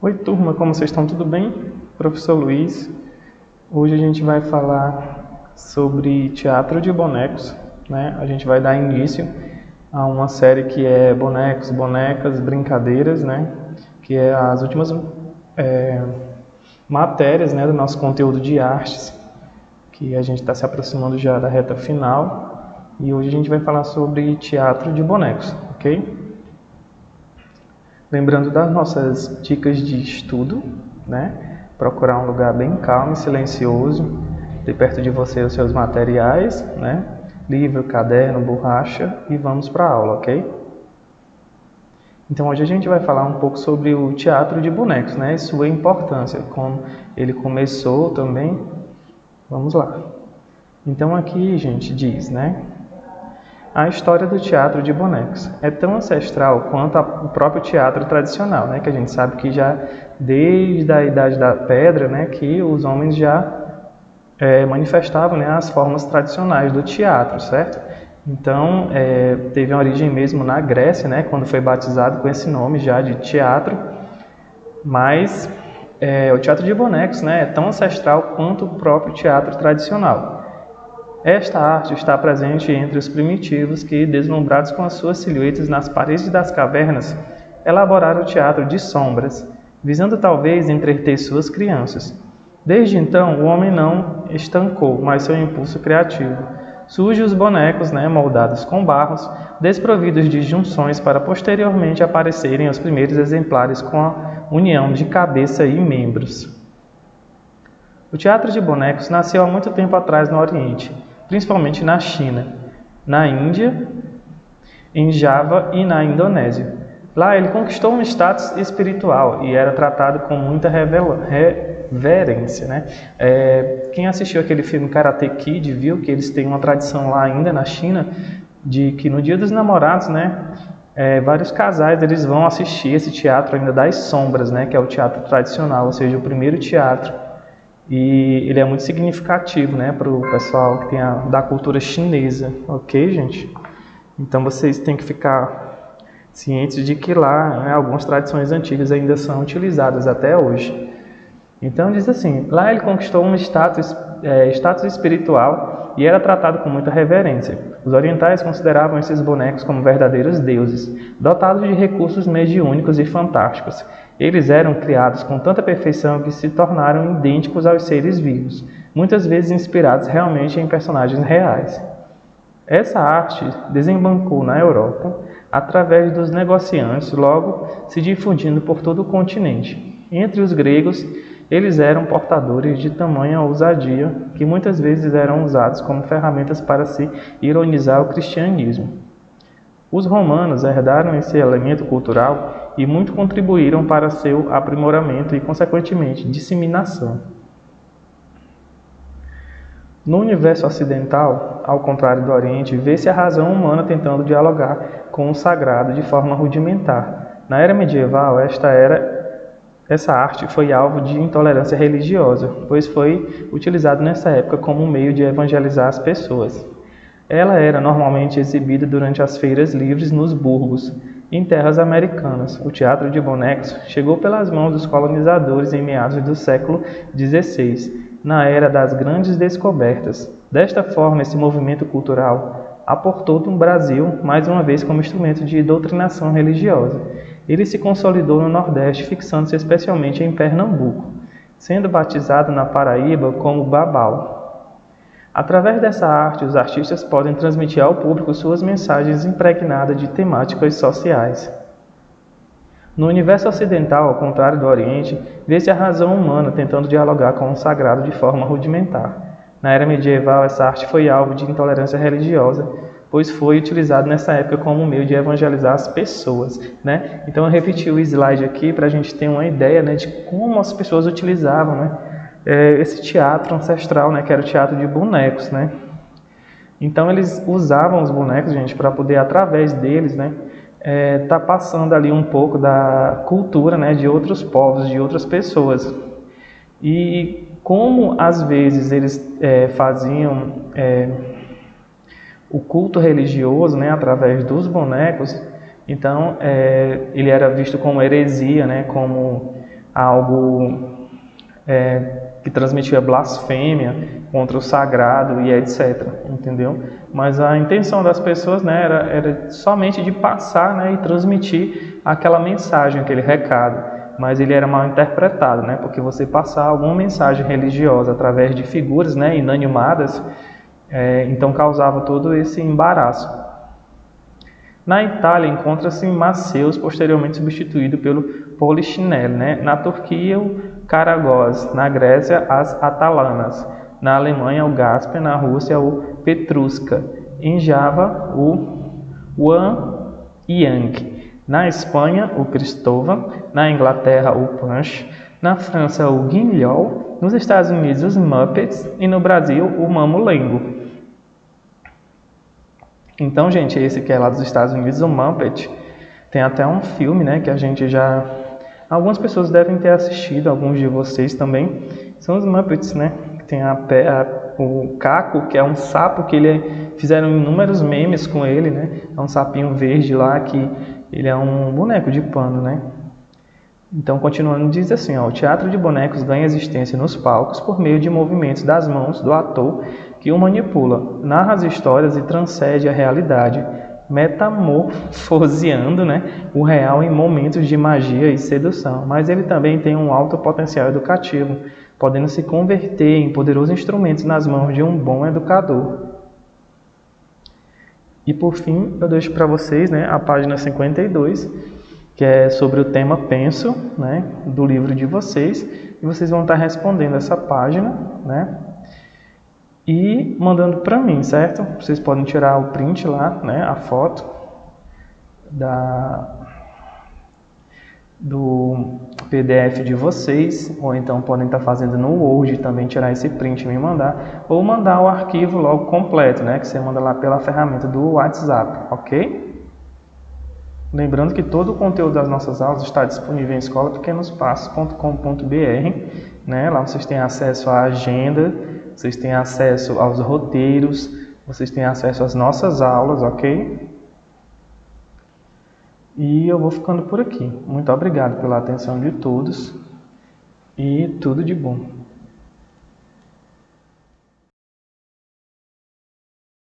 Oi, turma, como vocês estão? Tudo bem? Professor Luiz. Hoje a gente vai falar sobre teatro de bonecos, né? A gente vai dar início a uma série que é bonecos, bonecas, brincadeiras, né? Que é as últimas matérias, né, do nosso conteúdo de artes, que a gente está se aproximando já da reta final. E hoje a gente vai falar sobre teatro de bonecos, ok? Lembrando das nossas dicas de estudo, né? Procurar um lugar bem calmo e silencioso, ter perto de você os seus materiais, né? Livro, caderno, borracha, e vamos para a aula, ok? Então hoje a gente vai falar um pouco sobre o teatro de bonecos, né? E sua importância, como ele começou também. Vamos lá. Então aqui, gente, diz, né? A história do teatro de bonecos é tão ancestral quanto o próprio teatro tradicional, né? Que a gente sabe que já desde a Idade da Pedra, né, que os homens já manifestavam, né, as formas tradicionais do teatro, certo? Então, teve uma origem mesmo na Grécia, né, quando foi batizado com esse nome já de teatro, mas o teatro de bonecos, né, é tão ancestral quanto o próprio teatro tradicional. Esta arte está presente entre os primitivos que, deslumbrados com as suas silhuetas nas paredes das cavernas, elaboraram o teatro de sombras, visando talvez entreter suas crianças. Desde então, o homem não estancou mais seu impulso criativo. Surgem os bonecos, né, moldados com barros, desprovidos de junções para posteriormente aparecerem os primeiros exemplares com a união de cabeça e membros. O teatro de bonecos nasceu há muito tempo atrás no Oriente, principalmente na China, na Índia, em Java e na Indonésia. Lá ele conquistou um status espiritual e era tratado com muita reverência, né? Quem assistiu aquele filme Karate Kid viu que eles têm uma tradição lá ainda na China de que no Dia dos Namorados, né, vários casais eles vão assistir esse teatro ainda das sombras, né, que é o teatro tradicional, ou seja, o primeiro teatro. E ele é muito significativo, né, para o pessoal que tem da cultura chinesa, ok, gente? Então vocês têm que ficar cientes de que lá, né, algumas tradições antigas ainda são utilizadas até hoje. Então diz assim, lá ele conquistou um status espiritual e era tratado com muita reverência. Os orientais consideravam esses bonecos como verdadeiros deuses, dotados de recursos mediúnicos e fantásticos. Eles eram criados com tanta perfeição que se tornaram idênticos aos seres vivos, muitas vezes inspirados realmente em personagens reais. Essa arte desembarcou na Europa através dos negociantes, logo se difundindo por todo o continente. Entre os gregos, eles eram portadores de tamanha ousadia que muitas vezes eram usados como ferramentas para se ironizar o cristianismo. Os romanos herdaram esse elemento cultural e muito contribuíram para seu aprimoramento e, consequentemente, disseminação. No universo ocidental, ao contrário do Oriente, vê-se a razão humana tentando dialogar com o sagrado de forma rudimentar. Na era medieval, essa arte foi alvo de intolerância religiosa, pois foi utilizado nessa época como um meio de evangelizar as pessoas. Ela era normalmente exibida durante as feiras livres nos burgos, em terras americanas. O teatro de bonecos chegou pelas mãos dos colonizadores em meados do século XVI, na era das grandes descobertas. Desta forma, esse movimento cultural aportou no Brasil, mais uma vez como instrumento de doutrinação religiosa. Ele se consolidou no Nordeste, fixando-se especialmente em Pernambuco, sendo batizado na Paraíba como Babau. Através dessa arte, os artistas podem transmitir ao público suas mensagens impregnadas de temáticas sociais. No universo ocidental, ao contrário do Oriente, vê-se a razão humana tentando dialogar com o sagrado de forma rudimentar. Na era medieval, essa arte foi alvo de intolerância religiosa, pois foi utilizado nessa época como um meio de evangelizar as pessoas, né? Então eu repeti o slide aqui para a gente ter uma ideia, né, de como as pessoas utilizavam, né, esse teatro ancestral, né, que era o teatro de bonecos, né? Então eles usavam os bonecos, gente, para poder, através deles, né, tá passando ali um pouco da cultura, né, de outros povos, de outras pessoas. E como às vezes eles faziam o culto religioso, né, através dos bonecos, então ele era visto como heresia, né, como algo que transmitia blasfêmia contra o sagrado e etc, entendeu? Mas a intenção das pessoas, né, era somente de passar, né, e transmitir aquela mensagem, aquele recado. Mas ele era mal interpretado, né, porque você passar alguma mensagem religiosa através de figuras, né, inanimadas, então causava todo esse embaraço. Na Itália encontra-se Maceus, posteriormente substituído pelo Polichinelle, né? Na Turquia, o Karagöz, na Grécia, as Atalanas, na Alemanha, o Gasper, na Rússia, o Petrushka, em Java, o Wan Yang, na Espanha, o Cristóvão, na Inglaterra, o Punch, na França, o Guignol, nos Estados Unidos, os Muppets e no Brasil, o Mamulengo. Então, gente, esse que é lá dos Estados Unidos, o Muppet, tem até um filme, né, que a gente já... Algumas pessoas devem ter assistido, alguns de vocês também. São os Muppets, né? Tem o Caco, que é um sapo que fizeram inúmeros memes com ele, né? É um sapinho verde lá que ele é um boneco de pano, né? Então, continuando, diz assim, ó, o teatro de bonecos ganha existência nos palcos por meio de movimentos das mãos do ator que o manipula, narra as histórias e transcende a realidade, metamorfoseando, né, o real em momentos de magia e sedução. Mas ele também tem um alto potencial educativo, podendo se converter em poderoso instrumento nas mãos de um bom educador. E por fim, eu deixo para vocês, né, a página 52, que é sobre o tema Penso, né, do livro de vocês, e vocês vão estar respondendo essa página, né, e mandando para mim, certo? Vocês podem tirar o print lá, né, a foto do PDF de vocês, ou então podem estar fazendo no Word também, tirar esse print e me mandar, ou mandar o arquivo logo completo, né, que você manda lá pela ferramenta do WhatsApp, ok? Lembrando que todo o conteúdo das nossas aulas está disponível em escolapequenospassos.com.br, né? Lá vocês têm acesso à agenda, vocês têm acesso aos roteiros, vocês têm acesso às nossas aulas, ok? E eu vou ficando por aqui. Muito obrigado pela atenção de todos e tudo de bom.